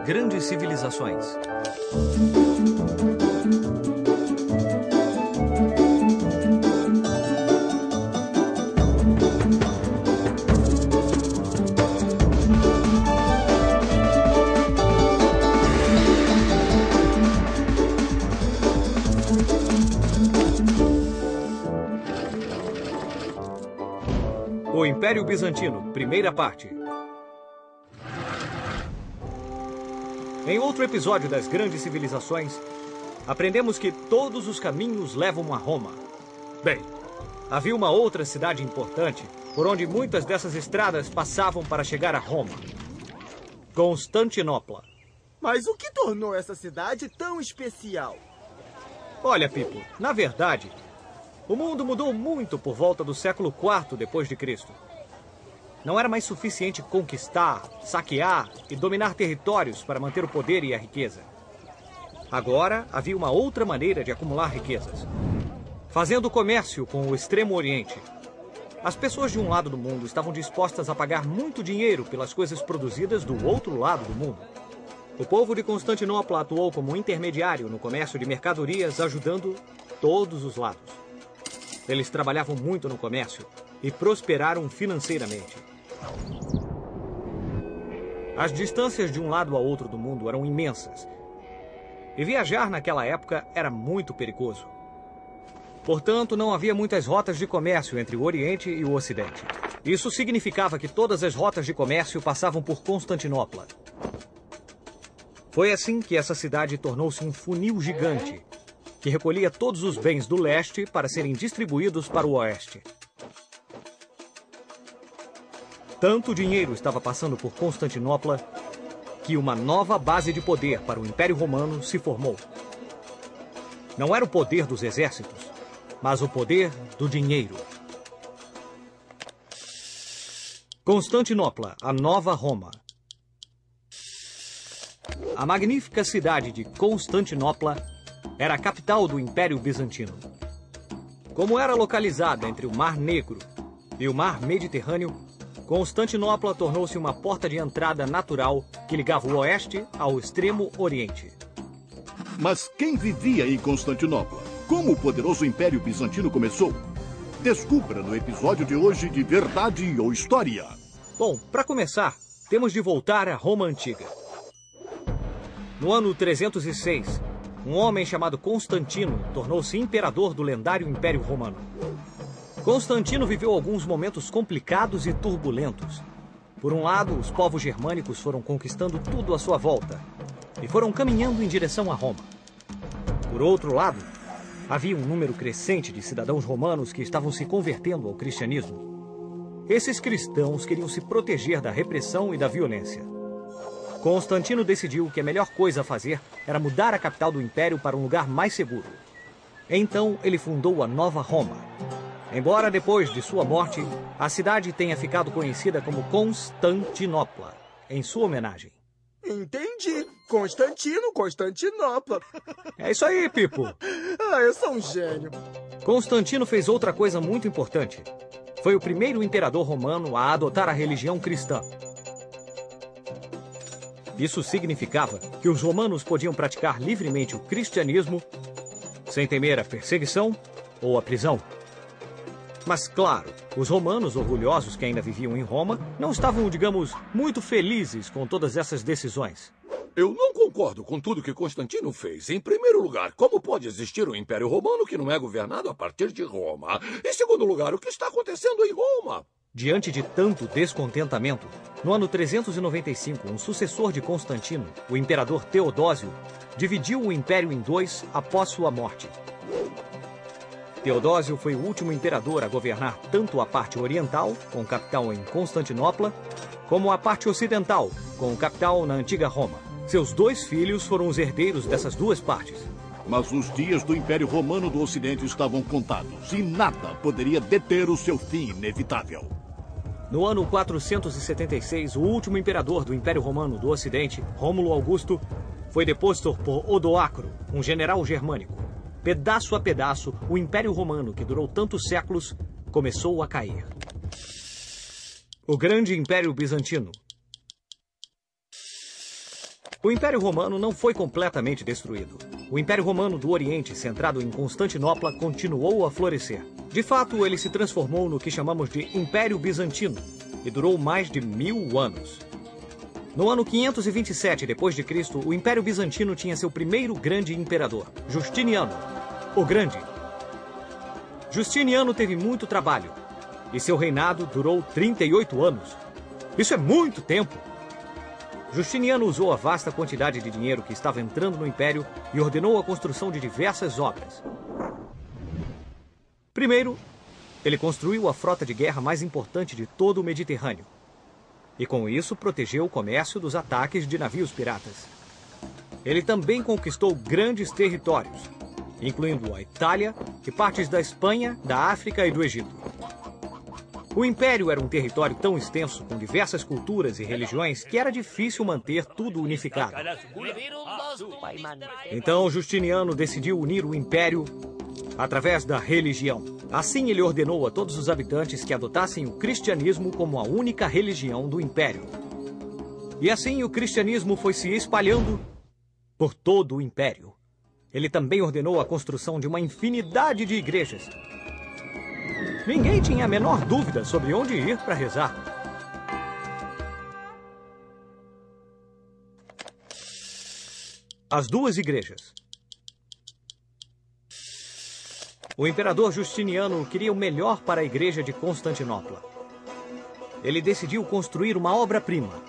Grandes civilizações. O Império Bizantino, primeira parte. Em outro episódio das Grandes Civilizações, aprendemos que todos os caminhos levam a Roma. Bem, havia uma outra cidade importante, por onde muitas dessas estradas passavam para chegar a Roma. Constantinopla. Mas o que tornou essa cidade tão especial? Olha, Pipo, na verdade, o mundo mudou muito por volta do século IV depois de Cristo. Não era mais suficiente conquistar, saquear e dominar territórios para manter o poder e a riqueza. Agora havia uma outra maneira de acumular riquezas. Fazendo comércio com o Extremo Oriente. As pessoas de um lado do mundo estavam dispostas a pagar muito dinheiro pelas coisas produzidas do outro lado do mundo. O povo de Constantinopla atuou como intermediário no comércio de mercadorias, ajudando todos os lados. Eles trabalhavam muito no comércio e prosperaram financeiramente. As distâncias de um lado a outro do mundo eram imensas. E viajar naquela época era muito perigoso. Portanto, não havia muitas rotas de comércio entre o Oriente e o Ocidente. Isso significava que todas as rotas de comércio passavam por Constantinopla. Foi assim que essa cidade tornou-se um funil gigante, que recolhia todos os bens do leste para serem distribuídos para o oeste. Tanto dinheiro estava passando por Constantinopla que uma nova base de poder para o Império Romano se formou. Não era o poder dos exércitos, mas o poder do dinheiro. Constantinopla, a nova Roma. A magnífica cidade de Constantinopla era a capital do Império Bizantino. Como era localizada entre o Mar Negro e o Mar Mediterrâneo, Constantinopla tornou-se uma porta de entrada natural que ligava o oeste ao extremo oriente. Mas quem vivia em Constantinopla? Como o poderoso Império Bizantino começou? Descubra no episódio de hoje de Verdade ou História. Bom, para começar, temos de voltar à Roma Antiga. No ano 306, um homem chamado Constantino tornou-se imperador do lendário Império Romano. Constantino viveu alguns momentos complicados e turbulentos. Por um lado, os povos germânicos foram conquistando tudo à sua volta e foram caminhando em direção a Roma. Por outro lado, havia um número crescente de cidadãos romanos que estavam se convertendo ao cristianismo. Esses cristãos queriam se proteger da repressão e da violência. Constantino decidiu que a melhor coisa a fazer era mudar a capital do império para um lugar mais seguro. Então, ele fundou a Nova Roma. Embora depois de sua morte, a cidade tenha ficado conhecida como Constantinopla, em sua homenagem. Entendi. Constantino, Constantinopla. É isso aí, Pipo. Eu sou um gênio. Constantino fez outra coisa muito importante. Foi o primeiro imperador romano a adotar a religião cristã. Isso significava que os romanos podiam praticar livremente o cristianismo sem temer a perseguição ou a prisão. Mas, claro, os romanos orgulhosos que ainda viviam em Roma não estavam, digamos, muito felizes com todas essas decisões. Eu não concordo com tudo que Constantino fez. Em primeiro lugar, como pode existir um Império Romano que não é governado a partir de Roma? Em segundo lugar, o que está acontecendo em Roma? Diante de tanto descontentamento, no ano 395, um sucessor de Constantino, o imperador Teodósio, dividiu o império em dois após sua morte. Teodósio foi o último imperador a governar tanto a parte oriental, com capital em Constantinopla, como a parte ocidental, com capital na antiga Roma. Seus dois filhos foram os herdeiros dessas duas partes. Mas os dias do Império Romano do Ocidente estavam contados e nada poderia deter o seu fim inevitável. No ano 476, o último imperador do Império Romano do Ocidente, Rômulo Augusto, foi deposto por Odoacro, um general germânico. Pedaço a pedaço, o Império Romano, que durou tantos séculos, começou a cair. O Grande Império Bizantino. O Império Romano não foi completamente destruído. O Império Romano do Oriente, centrado em Constantinopla, continuou a florescer. De fato, ele se transformou no que chamamos de Império Bizantino e durou mais de 1000 anos. No ano 527 d.C., o Império Bizantino tinha seu primeiro grande imperador, Justiniano, o Grande. Justiniano teve muito trabalho e seu reinado durou 38 anos. Isso é muito tempo! Justiniano usou a vasta quantidade de dinheiro que estava entrando no Império e ordenou a construção de diversas obras. Primeiro, ele construiu a frota de guerra mais importante de todo o Mediterrâneo. E com isso protegeu o comércio dos ataques de navios piratas. Ele também conquistou grandes territórios, incluindo a Itália e partes da Espanha, da África e do Egito. O Império era um território tão extenso, com diversas culturas e religiões, que era difícil manter tudo unificado. Então Justiniano decidiu unir o Império através da religião. Assim, ele ordenou a todos os habitantes que adotassem o cristianismo como a única religião do Império. E assim o cristianismo foi se espalhando por todo o Império. Ele também ordenou a construção de uma infinidade de igrejas. Ninguém tinha a menor dúvida sobre onde ir para rezar. As duas igrejas. O imperador Justiniano queria o melhor para a igreja de Constantinopla. Ele decidiu construir uma obra-prima,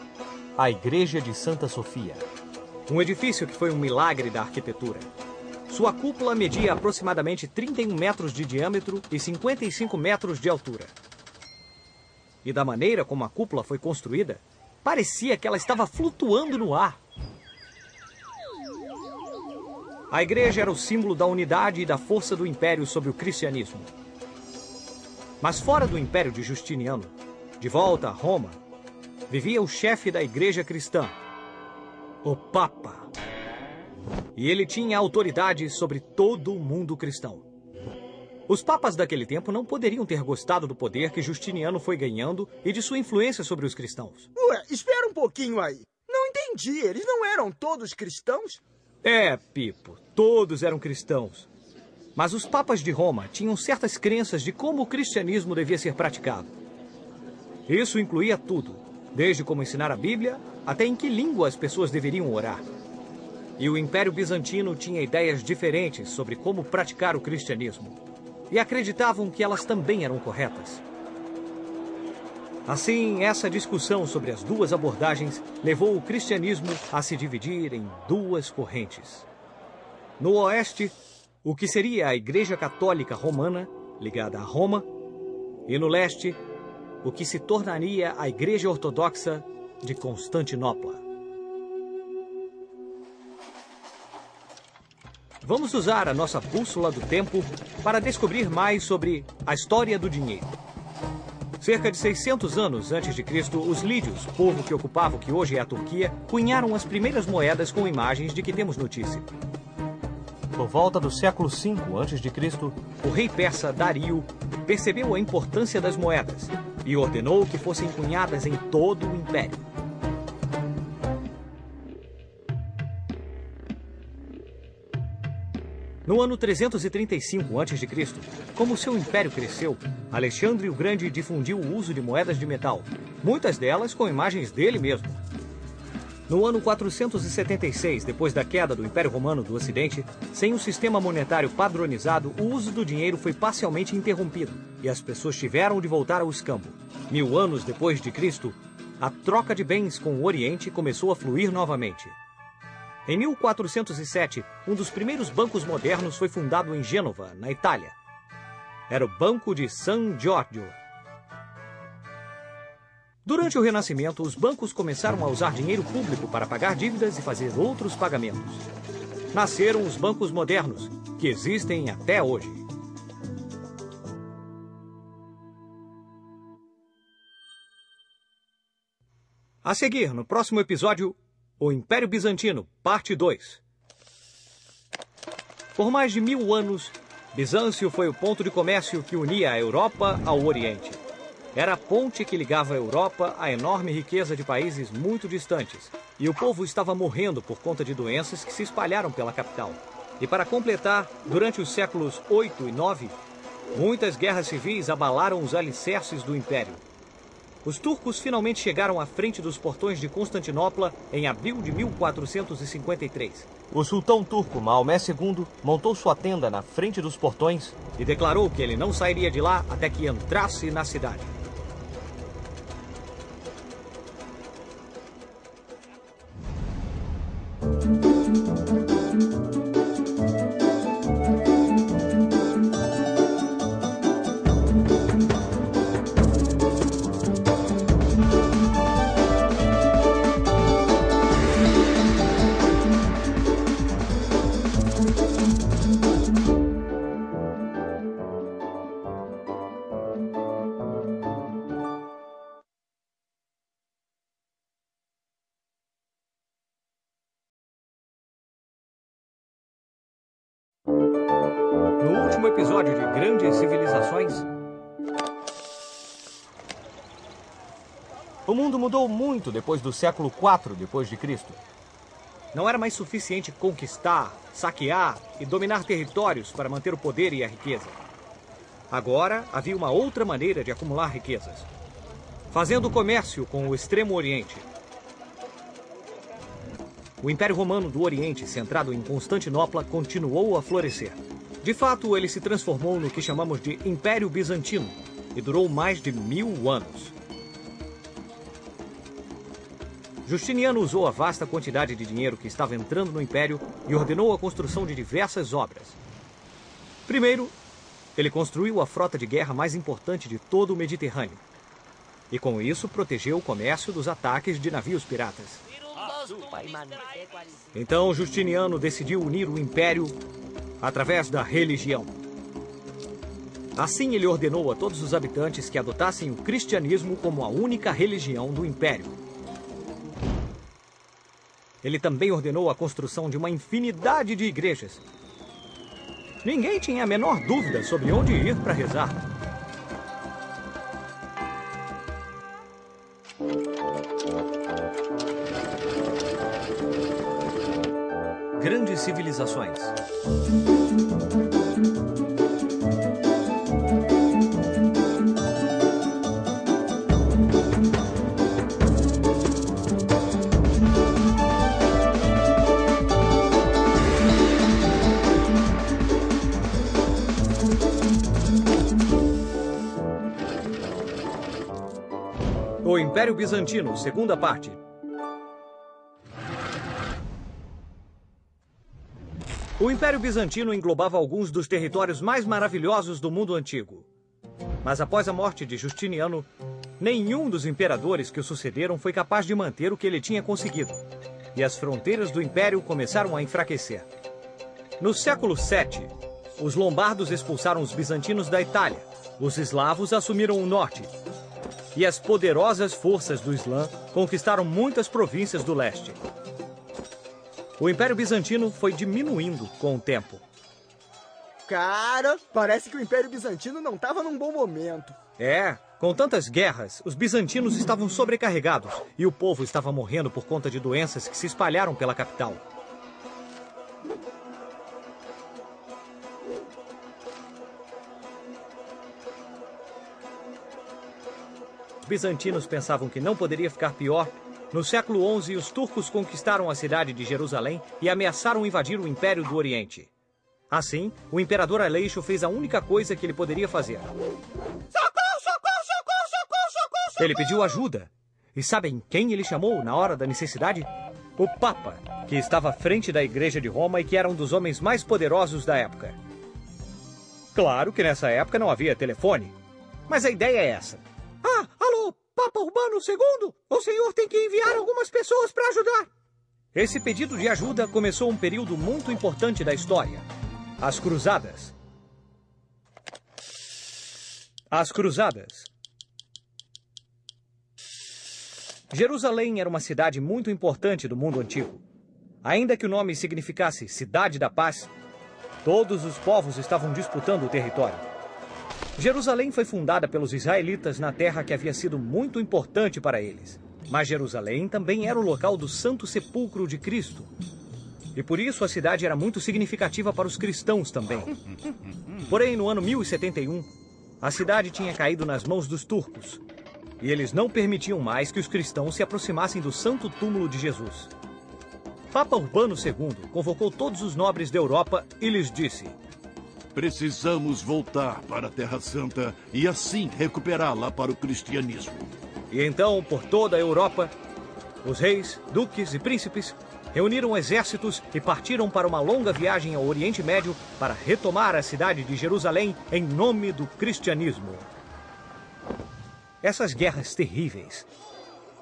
a Igreja de Santa Sofia. Um edifício que foi um milagre da arquitetura. Sua cúpula media aproximadamente 31 metros de diâmetro e 55 metros de altura. E da maneira como a cúpula foi construída, parecia que ela estava flutuando no ar. A igreja era o símbolo da unidade e da força do Império sobre o cristianismo. Mas fora do Império de Justiniano, de volta a Roma, vivia o chefe da igreja cristã, o Papa. E ele tinha autoridade sobre todo o mundo cristão. Os papas daquele tempo não poderiam ter gostado do poder que Justiniano foi ganhando e de sua influência sobre os cristãos. Ué, espera um pouquinho aí. Não entendi. Eles não eram todos cristãos? É, Pipo, todos eram cristãos. Mas os papas de Roma tinham certas crenças de como o cristianismo devia ser praticado. Isso incluía tudo, desde como ensinar a Bíblia até em que língua as pessoas deveriam orar. E o Império Bizantino tinha ideias diferentes sobre como praticar o cristianismo. E acreditavam que elas também eram corretas. Assim, essa discussão sobre as duas abordagens levou o cristianismo a se dividir em duas correntes. No oeste, o que seria a Igreja Católica Romana, ligada a Roma, e no leste, o que se tornaria a Igreja Ortodoxa de Constantinopla. Vamos usar a nossa bússola do tempo para descobrir mais sobre a história do dinheiro. Cerca de 600 anos antes de Cristo, os lídios, povo que ocupava o que hoje é a Turquia, cunharam as primeiras moedas com imagens de que temos notícia. Por volta do século V a.C., o rei persa Dario percebeu a importância das moedas e ordenou que fossem cunhadas em todo o império. No ano 335 a.C., como seu império cresceu, Alexandre o Grande difundiu o uso de moedas de metal, muitas delas com imagens dele mesmo. No ano 476, depois da queda do Império Romano do Ocidente, sem um sistema monetário padronizado, o uso do dinheiro foi parcialmente interrompido e as pessoas tiveram de voltar ao escambo. 1000 anos depois de Cristo, a troca de bens com o Oriente começou a fluir novamente. Em 1407, um dos primeiros bancos modernos foi fundado em Gênova, na Itália. Era o Banco de San Giorgio. Durante o Renascimento, os bancos começaram a usar dinheiro público para pagar dívidas e fazer outros pagamentos. Nasceram os bancos modernos, que existem até hoje. A seguir, no próximo episódio, o Império Bizantino, parte 2. Por mais de 1000 anos, Bizâncio foi o ponto de comércio que unia a Europa ao Oriente. Era a ponte que ligava a Europa à enorme riqueza de países muito distantes. E o povo estava morrendo por conta de doenças que se espalharam pela capital. E para completar, durante os séculos 8 e 9, muitas guerras civis abalaram os alicerces do Império. Os turcos finalmente chegaram à frente dos portões de Constantinopla em abril de 1453. O sultão turco Maomé II montou sua tenda na frente dos portões e declarou que ele não sairia de lá até que entrasse na cidade. No último episódio de Grandes Civilizações, o mundo mudou muito depois do século IV d.C. Não era mais suficiente conquistar, saquear e dominar territórios para manter o poder e a riqueza. Agora havia uma outra maneira de acumular riquezas, fazendo comércio com o Extremo Oriente. O Império Romano do Oriente, centrado em Constantinopla, continuou a florescer. De fato, ele se transformou no que chamamos de Império Bizantino e durou mais de 1000 anos. Justiniano usou a vasta quantidade de dinheiro que estava entrando no Império e ordenou a construção de diversas obras. Primeiro, ele construiu a frota de guerra mais importante de todo o Mediterrâneo. E com isso protegeu o comércio dos ataques de navios piratas. Então Justiniano decidiu unir o Império através da religião. Assim ele ordenou a todos os habitantes que adotassem o cristianismo como a única religião do Império. Ele também ordenou a construção de uma infinidade de igrejas. Ninguém tinha a menor dúvida sobre onde ir para rezar. Grandes Civilizações. O Império Bizantino, segunda parte. O Império Bizantino englobava alguns dos territórios mais maravilhosos do mundo antigo. Mas após a morte de Justiniano, nenhum dos imperadores que o sucederam foi capaz de manter o que ele tinha conseguido. E as fronteiras do Império começaram a enfraquecer. No século VII, os lombardos expulsaram os bizantinos da Itália. Os eslavos assumiram o norte. E as poderosas forças do Islã conquistaram muitas províncias do leste. O Império Bizantino foi diminuindo com o tempo. Cara, parece que o Império Bizantino não estava num bom momento. Com tantas guerras, os bizantinos estavam sobrecarregados e o povo estava morrendo por conta de doenças que se espalharam pela capital. Os bizantinos pensavam que não poderia ficar pior. No século XI, os turcos conquistaram a cidade de Jerusalém e ameaçaram invadir o Império do Oriente. Assim, o imperador Aleixo fez a única coisa que ele poderia fazer. Socorro, socorro, socorro, socorro, socorro! Ele pediu ajuda. E sabem quem ele chamou na hora da necessidade? O Papa, que estava à frente da Igreja de Roma e que era um dos homens mais poderosos da época. Claro que nessa época não havia telefone, mas a ideia é essa. Alô, Papa Urbano II? O senhor tem que enviar algumas pessoas para ajudar. Esse pedido de ajuda começou um período muito importante da história. As Cruzadas. As Cruzadas. Jerusalém era uma cidade muito importante do mundo antigo. Ainda que o nome significasse Cidade da Paz, todos os povos estavam disputando o território. Jerusalém foi fundada pelos israelitas na terra que havia sido muito importante para eles. Mas Jerusalém também era o local do Santo Sepulcro de Cristo. E por isso a cidade era muito significativa para os cristãos também. Porém, no ano 1071, a cidade tinha caído nas mãos dos turcos. E eles não permitiam mais que os cristãos se aproximassem do santo túmulo de Jesus. Papa Urbano II convocou todos os nobres da Europa e lhes disse: precisamos voltar para a Terra Santa e assim recuperá-la para o cristianismo. E então, por toda a Europa, os reis, duques e príncipes reuniram exércitos e partiram para uma longa viagem ao Oriente Médio para retomar a cidade de Jerusalém em nome do cristianismo. Essas guerras terríveis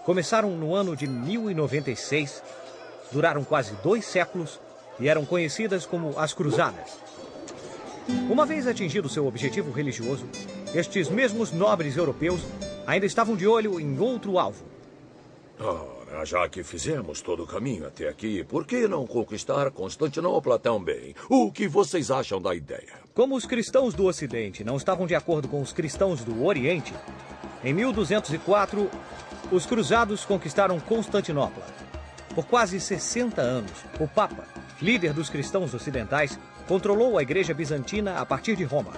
começaram no ano de 1096, duraram quase 2 séculos e eram conhecidas como as Cruzadas. Uma vez atingido seu objetivo religioso, estes mesmos nobres europeus ainda estavam de olho em outro alvo. Ora, já que fizemos todo o caminho até aqui, por que não conquistar Constantinopla também? O que vocês acham da ideia? Como os cristãos do Ocidente não estavam de acordo com os cristãos do Oriente, em 1204, os cruzados conquistaram Constantinopla. Por quase 60 anos, o Papa, líder dos cristãos ocidentais, controlou a Igreja Bizantina a partir de Roma.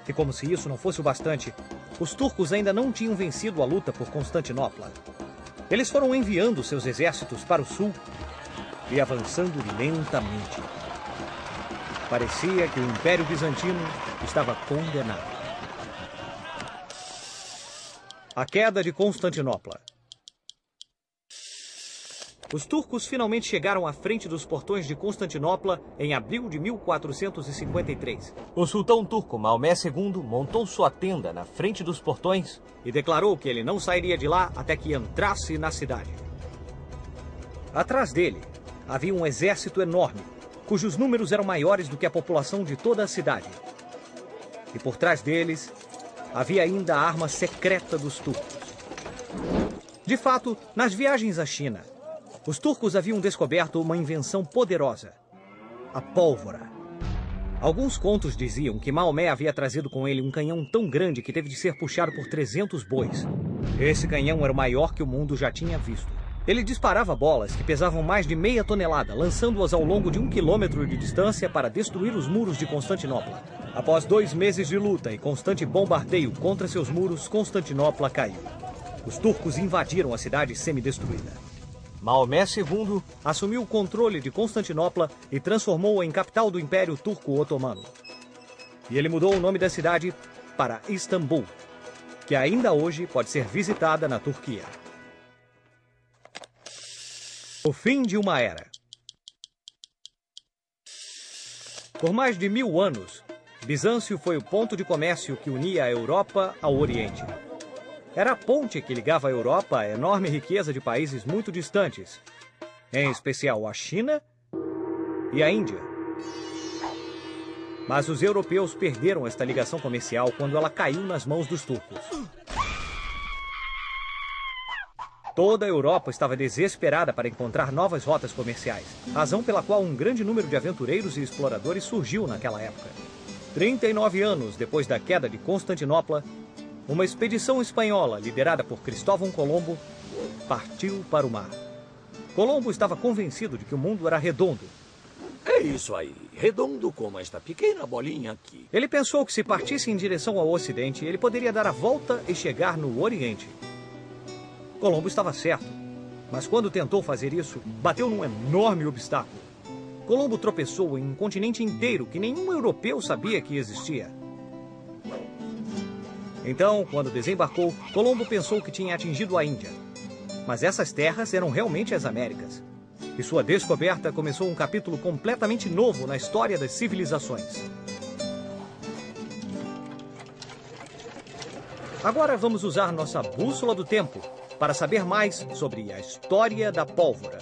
E como se isso não fosse o bastante, os turcos ainda não tinham vencido a luta por Constantinopla. Eles foram enviando seus exércitos para o sul e avançando lentamente. Parecia que o Império Bizantino estava condenado. A queda de Constantinopla. Os turcos finalmente chegaram à frente dos portões de Constantinopla em abril de 1453. O sultão turco Maomé II montou sua tenda na frente dos portões e declarou que ele não sairia de lá até que entrasse na cidade. Atrás dele havia um exército enorme, cujos números eram maiores do que a população de toda a cidade. E por trás deles havia ainda a arma secreta dos turcos. De fato, nas viagens à China, os turcos haviam descoberto uma invenção poderosa: a pólvora. Alguns contos diziam que Maomé havia trazido com ele um canhão tão grande que teve de ser puxado por 300 bois. Esse canhão era o maior que o mundo já tinha visto. Ele disparava bolas que pesavam mais de meia tonelada, lançando-as ao longo de 1 quilômetro de distância para destruir os muros de Constantinopla. Após 2 meses de luta e constante bombardeio contra seus muros, Constantinopla caiu. Os turcos invadiram a cidade semidestruída. Maomé II assumiu o controle de Constantinopla e transformou-a em capital do Império Turco-Otomano. E ele mudou o nome da cidade para Istambul, que ainda hoje pode ser visitada na Turquia. O fim de uma era. Por mais de 1000 anos, Bizâncio foi o ponto de comércio que unia a Europa ao Oriente. Era a ponte que ligava a Europa à enorme riqueza de países muito distantes, em especial a China e a Índia. Mas os europeus perderam esta ligação comercial quando ela caiu nas mãos dos turcos. Toda a Europa estava desesperada para encontrar novas rotas comerciais, razão pela qual um grande número de aventureiros e exploradores surgiu naquela época. 39 anos depois da queda de Constantinopla, uma expedição espanhola, liderada por Cristóvão Colombo, partiu para o mar. Colombo estava convencido de que o mundo era redondo. É isso aí, redondo como esta pequena bolinha aqui. Ele pensou que se partisse em direção ao Ocidente, ele poderia dar a volta e chegar no Oriente. Colombo estava certo, mas quando tentou fazer isso, bateu num enorme obstáculo. Colombo tropeçou em um continente inteiro que nenhum europeu sabia que existia. Então, quando desembarcou, Colombo pensou que tinha atingido a Índia. Mas essas terras eram realmente as Américas. E sua descoberta começou um capítulo completamente novo na história das civilizações. Agora vamos usar nossa bússola do tempo para saber mais sobre a história da pólvora.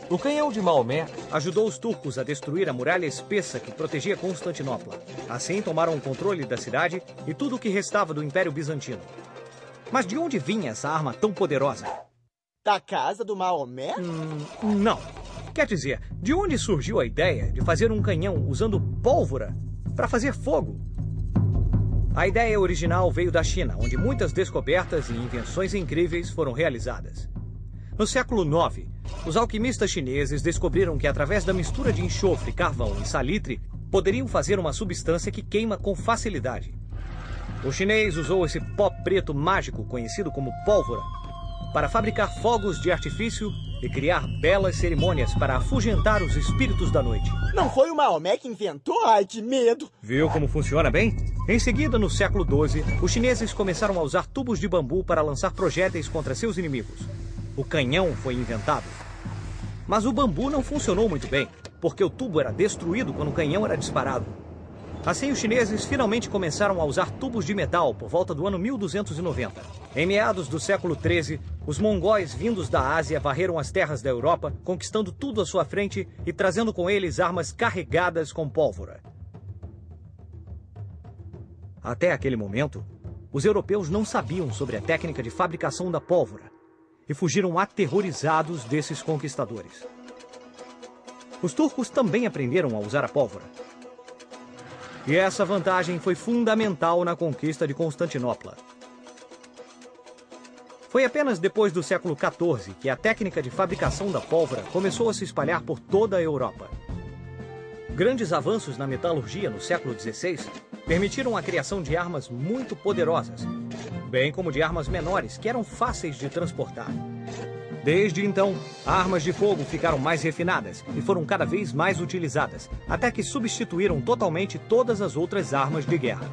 O canhão de Maomé ajudou os turcos a destruir a muralha espessa que protegia Constantinopla. Assim, tomaram o controle da cidade e tudo o que restava do Império Bizantino. Mas de onde vinha essa arma tão poderosa? Da casa do Maomé? Não. Quer dizer, de onde surgiu a ideia de fazer um canhão usando pólvora para fazer fogo? A ideia original veio da China, onde muitas descobertas e invenções incríveis foram realizadas. No século IX, os alquimistas chineses descobriram que através da mistura de enxofre, carvão e salitre, poderiam fazer uma substância que queima com facilidade. O chinês usou esse pó preto mágico, conhecido como pólvora, para fabricar fogos de artifício e criar belas cerimônias para afugentar os espíritos da noite. Não foi o Maomé que inventou? Ai, que medo! Viu como funciona bem? Em seguida, no século XII, os chineses começaram a usar tubos de bambu para lançar projéteis contra seus inimigos. O canhão foi inventado. Mas o bambu não funcionou muito bem, porque o tubo era destruído quando o canhão era disparado. Assim, os chineses finalmente começaram a usar tubos de metal por volta do ano 1290. Em meados do século XIII, os mongóis vindos da Ásia varreram as terras da Europa, conquistando tudo à sua frente e trazendo com eles armas carregadas com pólvora. Até aquele momento, os europeus não sabiam sobre a técnica de fabricação da pólvora e fugiram aterrorizados desses conquistadores. Os turcos também aprenderam a usar a pólvora. E essa vantagem foi fundamental na conquista de Constantinopla. Foi apenas depois do século XIV que a técnica de fabricação da pólvora começou a se espalhar por toda a Europa. Grandes avanços na metalurgia no século XVI permitiram a criação de armas muito poderosas, bem como de armas menores que eram fáceis de transportar. Desde então, armas de fogo ficaram mais refinadas e foram cada vez mais utilizadas, até que substituíram totalmente todas as outras armas de guerra.